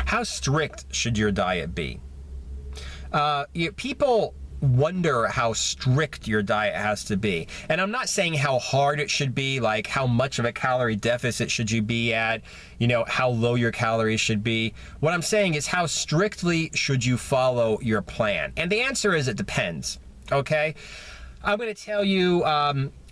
How strict should your diet be? People wonder how strict your diet has to be. And I'm not saying how hard it should be, like how much of a calorie deficit should you be at, how low your calories should be. What I'm saying is how strictly should you follow your plan? And the answer is it depends, okay? I'm going to tell you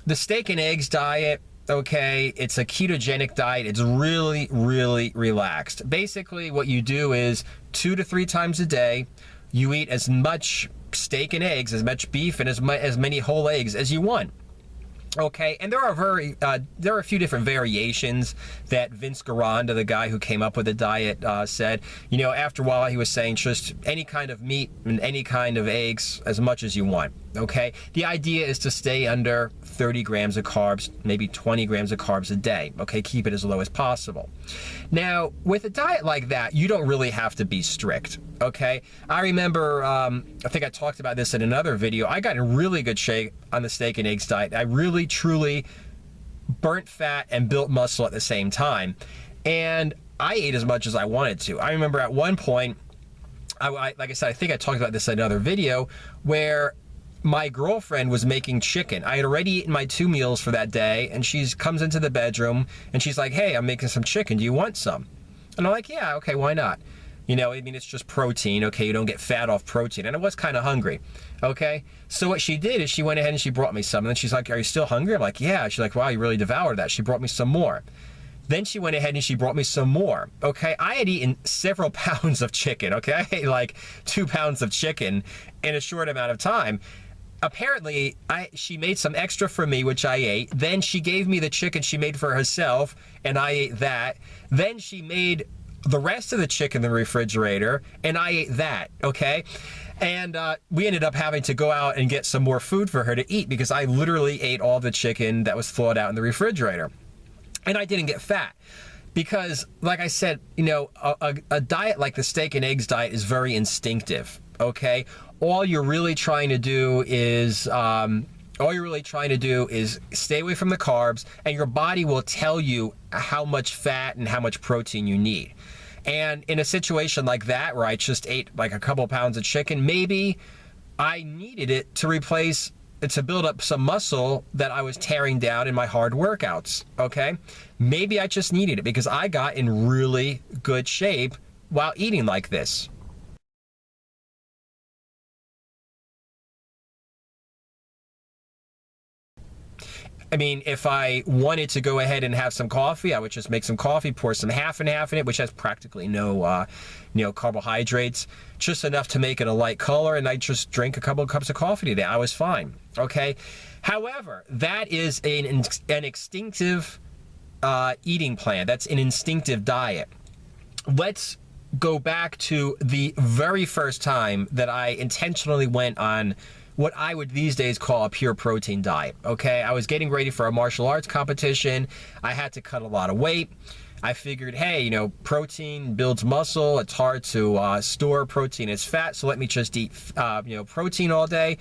the steak and eggs diet, okay, it's a ketogenic diet. It's really, really relaxed. Basically, what you do is 2 to 3 times a day, you eat as much steak and eggs, as much beef, and as many whole eggs as you want. Okay, and there are a few different variations that Vince Garanda, the guy who came up with the diet, said. After a while he was saying just any kind of meat and any kind of eggs, as much as you want. Okay, the idea is to stay under 30 grams of carbs, maybe 20 grams of carbs a day. Okay, keep it as low as possible. Now, with a diet like that, you don't really have to be strict. Okay, I remember, I think I talked about this in another video. I got in really good shape on the steak and eggs diet. I really, truly burnt fat and built muscle at the same time. And I ate as much as I wanted to. I remember at one point, like I said, I think I talked about this in another video, where my girlfriend was making chicken. I had already eaten my 2 meals for that day, and she comes into the bedroom and she's like, "Hey, I'm making some chicken. Do you want some?" And I'm like, "Yeah, okay, why not?" It's just protein, okay? You don't get fat off protein. And I was kind of hungry, okay? So what she did is she went ahead and she brought me some. And then she's like, "Are you still hungry?" I'm like, "Yeah." She's like, "Wow, you really devoured that." She brought me some more. Then she went ahead and she brought me some more, okay? I had eaten several pounds of chicken, okay? I ate like 2 pounds of chicken in a short amount of time. Apparently, she made some extra for me, which I ate. Then she gave me the chicken she made for herself, and I ate that. Then she made the rest of the chicken in the refrigerator, and I ate that, okay? And we ended up having to go out and get some more food for her to eat because I literally ate all the chicken that was thawed out in the refrigerator. And I didn't get fat because, like I said, a diet like the steak and eggs diet is very instinctive, okay? All you're really trying to do is stay away from the carbs, and your body will tell you how much fat and how much protein you need. And in a situation like that, where I just ate like a couple pounds of chicken, maybe I needed it to build up some muscle that I was tearing down in my hard workouts, okay? Maybe I just needed it because I got in really good shape while eating like this. I mean, if I wanted to go ahead and have some coffee, I would just make some coffee, pour some half and half in it, which has practically no, carbohydrates, just enough to make it a light color, and I just drink a couple of cups of coffee today. I was fine, okay? However, that is an instinctive eating plan. That's an instinctive diet. Let's go back to the very first time that I intentionally went on what I would these days call a pure protein diet, okay? I was getting ready for a martial arts competition. I had to cut a lot of weight. I figured, hey, protein builds muscle. It's hard to store protein as fat, so let me just eat, protein all day.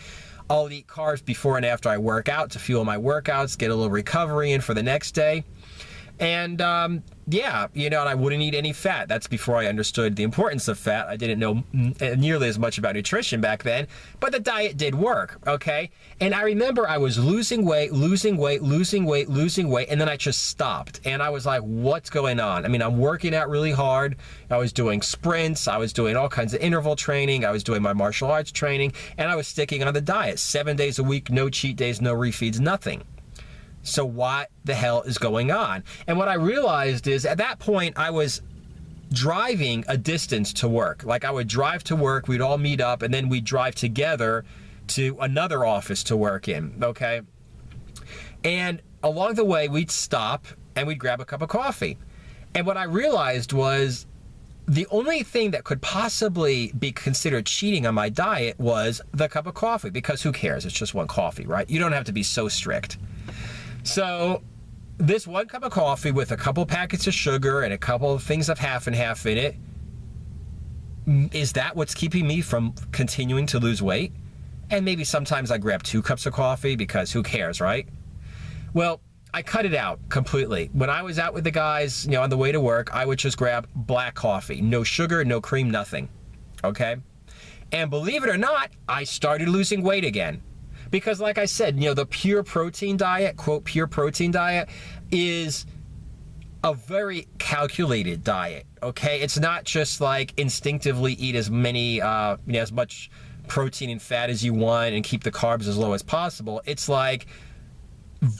I'll eat carbs before and after I work out to fuel my workouts, get a little recovery in for the next day. And yeah, and I wouldn't eat any fat. That's before I understood the importance of fat. I didn't know nearly as much about nutrition back then, but the diet did work, okay? And I remember I was losing weight, and then I just stopped. And I was like, what's going on? I mean, I'm working out really hard. I was doing sprints. I was doing all kinds of interval training. I was doing my martial arts training, and I was sticking on the diet. 7 days a week, no cheat days, no refeeds, nothing. So what the hell is going on? And what I realized is at that point I was driving a distance to work. Like I would drive to work, we'd all meet up, and then we'd drive together to another office to work in, okay? And along the way we'd stop and we'd grab a cup of coffee. And what I realized was the only thing that could possibly be considered cheating on my diet was the cup of coffee, because who cares? It's just one coffee, right? You don't have to be so strict. So this one cup of coffee with a couple packets of sugar and a couple of things of half and half in it, is that what's keeping me from continuing to lose weight? And maybe sometimes I grab 2 cups of coffee because who cares, right? Well, I cut it out completely. When I was out with the guys, on the way to work, I would just grab black coffee. No sugar, no cream, nothing. Okay? And believe it or not, I started losing weight again. Because like I said, the pure protein diet, quote, pure protein diet, is a very calculated diet, okay? It's not just like instinctively eat as many, as much protein and fat as you want and keep the carbs as low as possible. It's like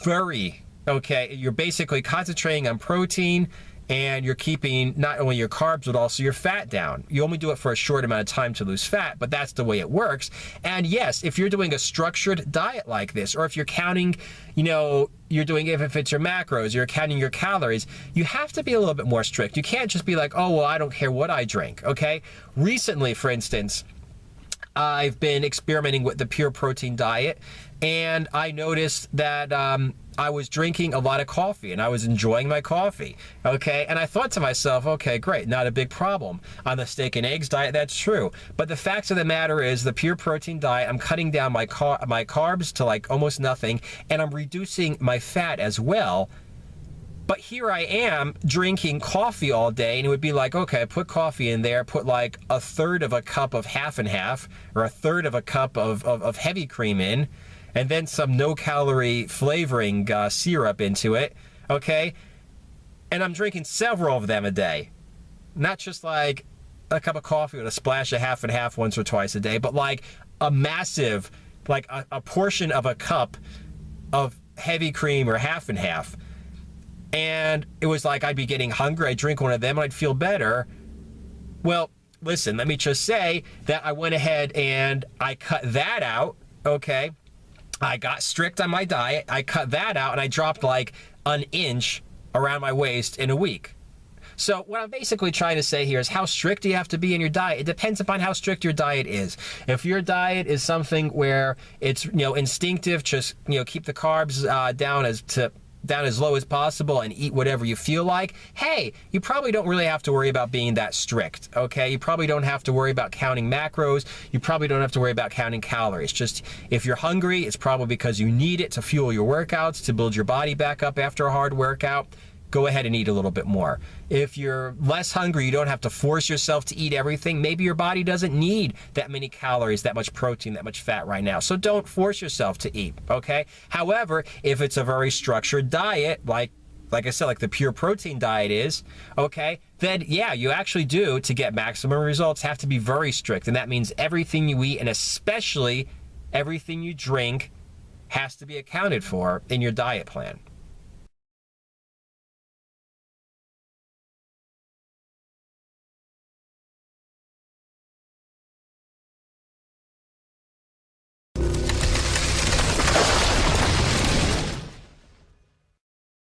you're basically concentrating on protein, and you're keeping not only your carbs, but also your fat down. You only do it for a short amount of time to lose fat, but that's the way it works. And yes, if you're doing a structured diet like this, or if you're counting, you're doing, if it's your macros, you're counting your calories, you have to be a little bit more strict. You can't just be like, oh, well, I don't care what I drink, okay? Recently, for instance, I've been experimenting with the pure protein diet, and I noticed that I was drinking a lot of coffee, and I was enjoying my coffee, okay? And I thought to myself, okay, great, not a big problem. On the steak and eggs diet, that's true. But the fact of the matter is, the pure protein diet, I'm cutting down my carbs to like almost nothing, and I'm reducing my fat as well. But here I am drinking coffee all day, and it would be like, okay, put coffee in there, put like a third of a cup of half and half, or a third of a cup of heavy cream in, and then some no-calorie flavoring syrup into it, okay? And I'm drinking several of them a day. Not just like a cup of coffee with a splash of half and half once or twice a day, but like a massive, like a portion of a cup of heavy cream or half and half. And it was like I'd be getting hungry, I'd drink one of them, and I'd feel better. Well, listen, let me just say that I went ahead and I cut that out, okay? I got strict on my diet, I cut that out, and I dropped like an inch around my waist in a week. So what I'm basically trying to say here is, how strict do you have to be in your diet? It depends upon how strict your diet is. If your diet is something where it's, instinctive, just, keep the carbs down as low as possible and eat whatever you feel like, hey, you probably don't really have to worry about being that strict, okay? You probably don't have to worry about counting macros. You probably don't have to worry about counting calories. Just, if you're hungry, it's probably because you need it to fuel your workouts, to build your body back up after a hard workout. Go ahead and eat a little bit more. If you're less hungry, you don't have to force yourself to eat everything. Maybe your body doesn't need that many calories, that much protein, that much fat right now. So don't force yourself to eat, okay? However, if it's a very structured diet, like I said, like the pure protein diet is, okay, then yeah, you actually do, to get maximum results, have to be very strict. And that means everything you eat, and especially everything you drink, has to be accounted for in your diet plan.